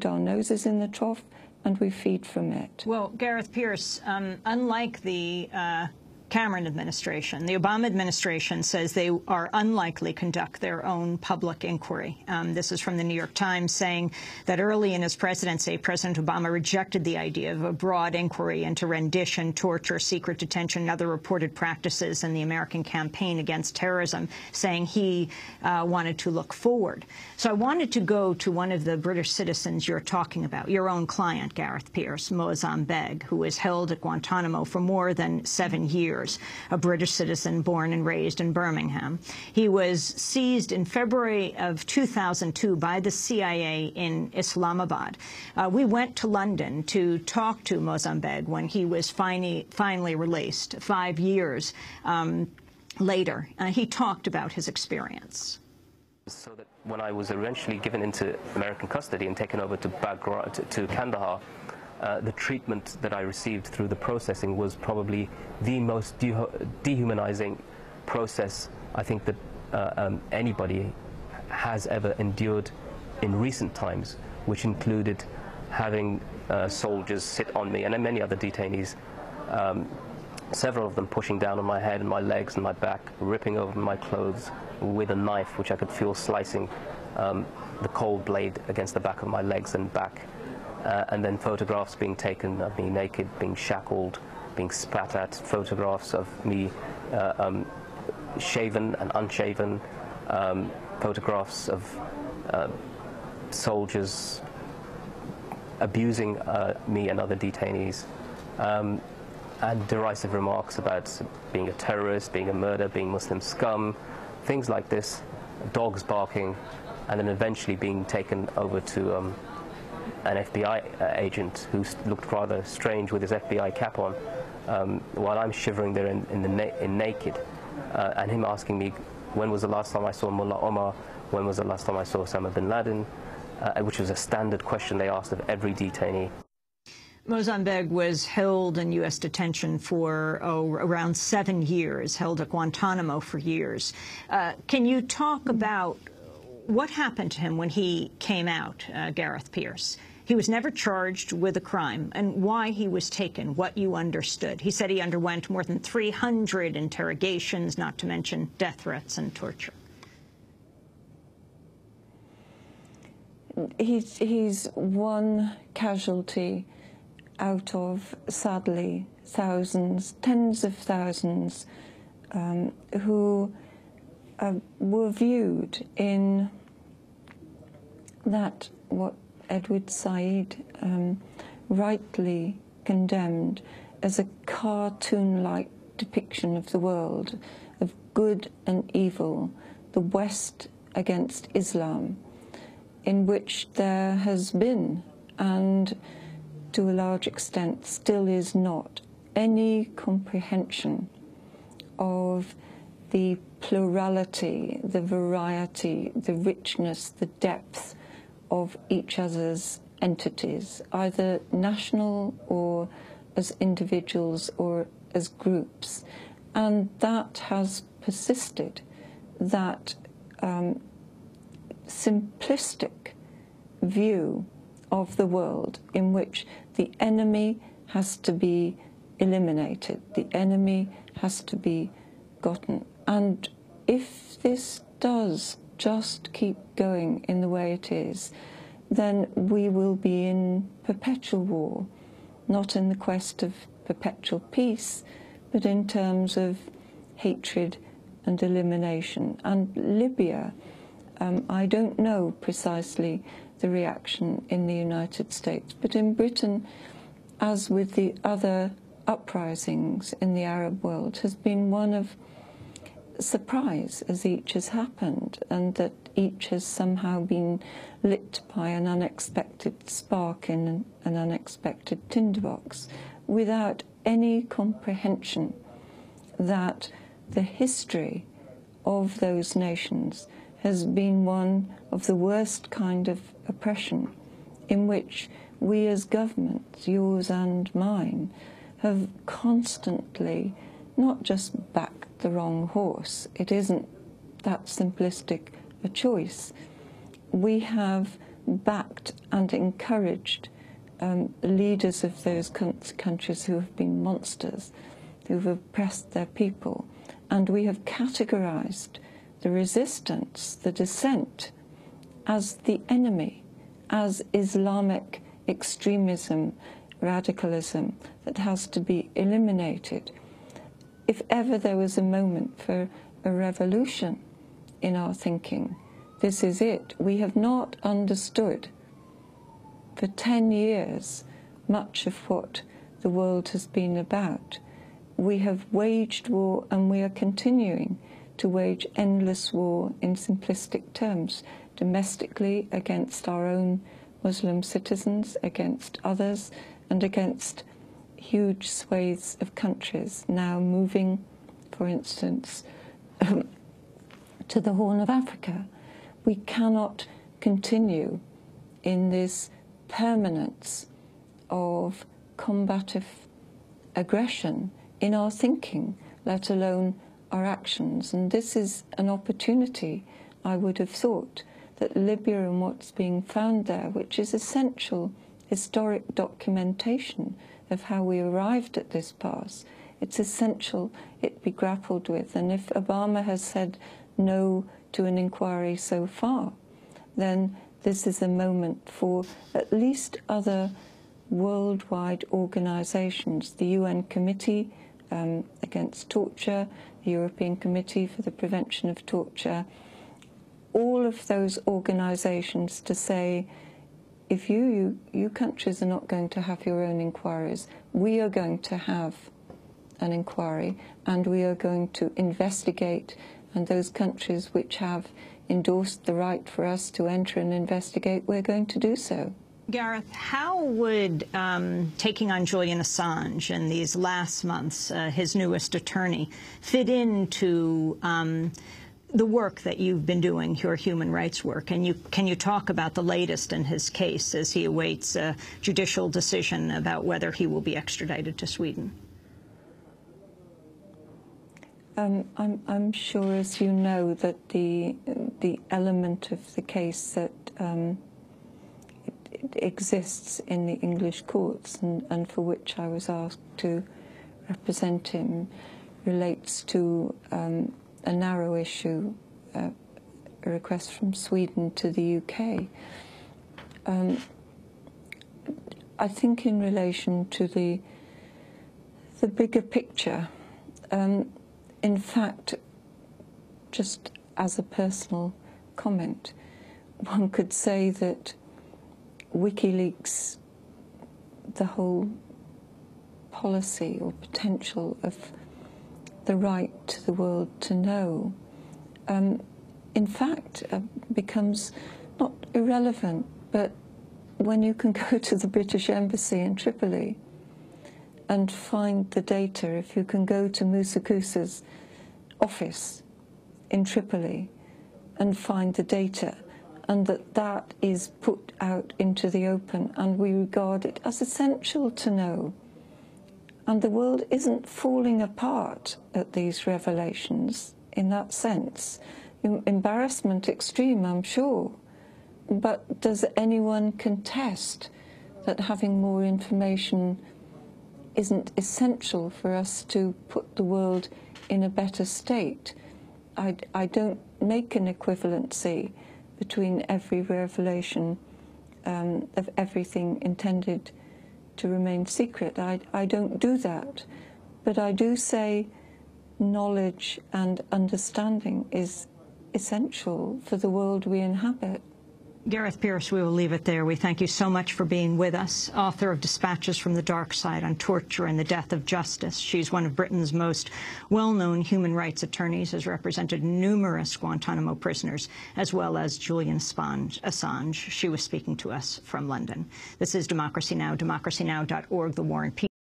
put our noses in the trough and we feed from it. Well, Gareth Peirce, unlike the Cameron administration, the Obama administration says they are unlikely to conduct their own public inquiry. This is from the New York Times, saying that early in his presidency, President Obama rejected the idea of a broad inquiry into rendition, torture, secret detention, and other reported practices in the American campaign against terrorism, saying he wanted to look forward. So I wanted to go to one of the British citizens you're talking about, your own client, Gareth Peirce, Mozambique, who was held at Guantánamo for more than 7 years. A British citizen born and raised in Birmingham. He was seized in February of 2002 by the CIA in Islamabad. We went to London to talk to Mozambique when he was finally released 5 years later. He talked about his experience. So that when I was eventually given into American custody and taken over to Kandahar, the treatment that I received through the processing was probably the most dehumanizing process I think that anybody has ever endured in recent times, which included having soldiers sit on me and many other detainees, several of them pushing down on my head and my legs and my back, ripping over my clothes with a knife which I could feel slicing the cold blade against the back of my legs and back. And then photographs being taken of me naked, being shackled, being spat at, photographs of me shaven and unshaven, photographs of soldiers abusing me and other detainees, and derisive remarks about being a terrorist, being a murderer, being Muslim scum, things like this, dogs barking, and then eventually being taken over to an FBI agent who looked rather strange with his FBI cap on, while I'm shivering there in naked, and him asking me when was the last time I saw Mullah Omar, when was the last time I saw Osama bin Laden, which was a standard question they asked of every detainee. Mozambique was held in U.S. detention for around 7 years, held at Guantánamo for years. Can you talk about what happened to him when he came out, Gareth Peirce? He was never charged with a crime, and why he was taken, what you understood. He said he underwent more than 300 interrogations, not to mention death threats and torture. He's one casualty out of, sadly, thousands, tens of thousands, who were viewed in that, what Edward Said rightly condemned as a cartoon-like depiction of the world, of good and evil, the West against Islam, in which there has been, and to a large extent still is not, any comprehension of the plurality, the variety, the richness, the depth of each other's entities, either national or as individuals or as groups. And that has persisted, that simplistic view of the world in which the enemy has to be eliminated, the enemy has to be gotten. And if this does just keep going in the way it is, then we will be in perpetual war, not in the quest of perpetual peace, but in terms of hatred and elimination. And Libya, I don't know precisely the reaction in the United States, but in Britain, as with the other uprisings in the Arab world, has been one of surprise as each has happened, and that each has somehow been lit by an unexpected spark in an unexpected tinderbox, without any comprehension that the history of those nations has been one of the worst kind of oppression, in which we as governments, yours and mine, have constantly not just backed the wrong horse. It isn't that simplistic a choice. We have backed and encouraged leaders of those countries who have been monsters, who have oppressed their people. And we have categorized the resistance, the dissent, as the enemy, as Islamic extremism, radicalism that has to be eliminated. If ever there was a moment for a revolution in our thinking, this is it. We have not understood for 10 years much of what the world has been about. We have waged war, and we are continuing to wage endless war in simplistic terms, domestically against our own Muslim citizens, against others, and against huge swathes of countries now moving, for instance, to the Horn of Africa. We cannot continue in this permanence of combative aggression in our thinking, let alone our actions. And this is an opportunity, I would have thought, that Libya and what's being found there, which is essential historic documentation of how we arrived at this pass, it's essential it be grappled with. And if Obama has said no to an inquiry so far, then this is a moment for at least other worldwide organizations, the UN Committee Against Torture, the European Committee for the Prevention of Torture, all of those organizations to say, if you countries are not going to have your own inquiries, we are going to have an inquiry, and we are going to investigate, and those countries which have endorsed the right for us to enter and investigate, we're going to do so. Gareth, how would taking on Julian Assange in these last months, his newest attorney, fit into the work that you've been doing, your human rights work? And can you talk about the latest in his case as he awaits a judicial decision about whether he will be extradited to Sweden? I'm sure, as you know, that the element of the case that it exists in the English courts and for which I was asked to represent him relates to a narrow issue, a request from Sweden to the UK. I think in relation to the bigger picture, in fact, just as a personal comment, one could say that WikiLeaks, the whole policy or potential of the right to the world to know, in fact, becomes not irrelevant, but when you can go to the British Embassy in Tripoli and find the data, if you can go to Musa Kusa's office in Tripoli and find the data, and that is put out into the open, and we regard it as essential to know. And the world isn't falling apart at these revelations in that sense. Embarrassment extreme, I'm sure. But does anyone contest that having more information isn't essential for us to put the world in a better state? I don't make an equivalency between every revelation of everything intended to remain secret. I don't do that. But I do say knowledge and understanding is essential for the world we inhabit. Gareth Peirce, we will leave it there. We thank you so much for being with us. Author of Dispatches from the Dark Side on Torture and the Death of Justice. She's one of Britain's most well-known human rights attorneys, has represented numerous Guantánamo prisoners, as well as Julian Assange. She was speaking to us from London. This is Democracy Now!, democracynow.org, The War and Peace.